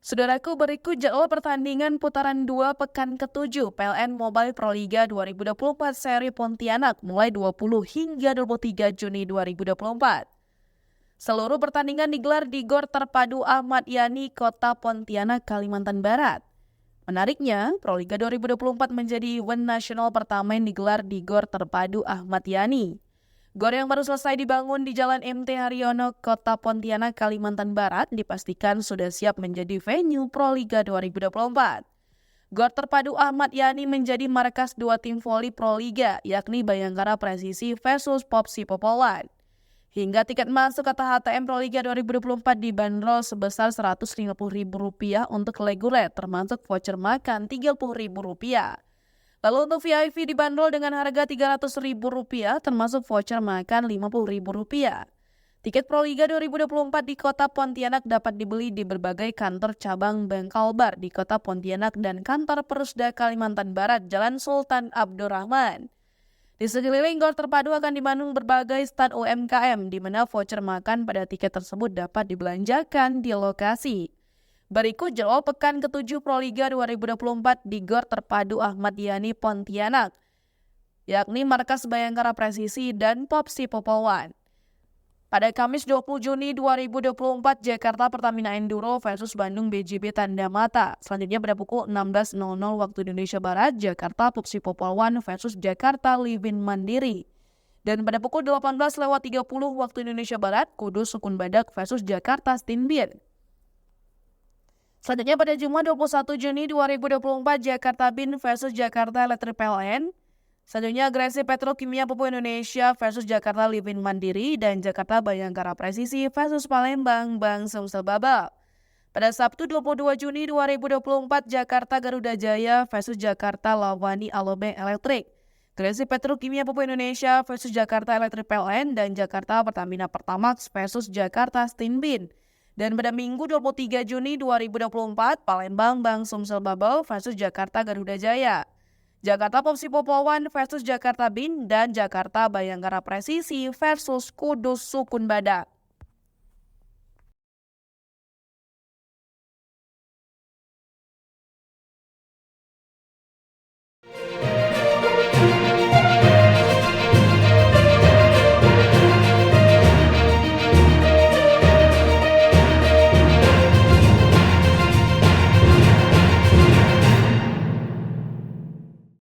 Saudaraku, berikut jadwal pertandingan putaran 2 pekan ke-7 PLN Mobile Proliga 2024 seri Pontianak mulai 20 hingga 23 Juni 2024. Seluruh pertandingan digelar di Gor Terpadu Ahmad Yani, Kota Pontianak, Kalimantan Barat. Menariknya, Proliga 2024 menjadi event nasional pertama yang digelar di Gor Terpadu Ahmad Yani. Gor yang baru selesai dibangun di Jalan MT Haryono, Kota Pontianak, Kalimantan Barat dipastikan sudah siap menjadi venue Proliga 2024. Gor Terpadu Ahmad Yani menjadi markas dua tim voli Proliga, yakni Bayangkara Presisi versus Popsi Popolan. Hingga tiket masuk kata HTM Proliga 2024 dibanderol sebesar Rp150.000 untuk reguler, termasuk voucher makan Rp30.000. Lalu untuk VIP dibanderol dengan harga Rp300.000 termasuk voucher makan Rp50.000. Tiket Proliga 2024 di Kota Pontianak dapat dibeli di berbagai kantor cabang Bank Kalbar di Kota Pontianak dan kantor Perusda Kalimantan Barat Jalan Sultan Abdurrahman. Di sekeliling Gor Terpadu akan dibangun berbagai stand UMKM di mana voucher makan pada tiket tersebut dapat dibelanjakan di lokasi. Berikut jadwal pekan ke-7 Proliga 2024 di Gor Terpadu Ahmad Yani Pontianak, yakni markas Bayangkara Presisi dan Popsi Popowan. Pada Kamis 20 Juni 2024, Jakarta Pertamina Enduro versus Bandung BJB Tanda Mata. Selanjutnya pada pukul 16.00 waktu Indonesia Barat, Jakarta Popsi Popowan versus Jakarta Livin Mandiri. Dan pada pukul 18.30 waktu Indonesia Barat, Kudus Sukun Badak versus Jakarta Stinbin. Selanjutnya pada Jumat 21 Juni 2024, Jakarta Bin versus Jakarta Electric PLN. Selanjutnya Gresi Petrokimia Pupuk Indonesia versus Jakarta Livin Mandiri dan Jakarta Bayangkara Presisi versus Palembang Bank Sumsel Babel. Pada Sabtu 22 Juni 2024, Jakarta Garuda Jaya versus Jakarta Lawani Alobank Electric. Gresi Petrokimia Pupuk Indonesia versus Jakarta Electric PLN dan Jakarta Pertamina Pertamax versus Jakarta Stinbin. Dan pada Minggu 23 Juni 2024, Palembang Bank Sumsel Babel versus Jakarta Garuda Jaya. Jakarta Popsi Popowan versus Jakarta Bin dan Jakarta Bayangkara Presisi versus Kudus Sukun Badak.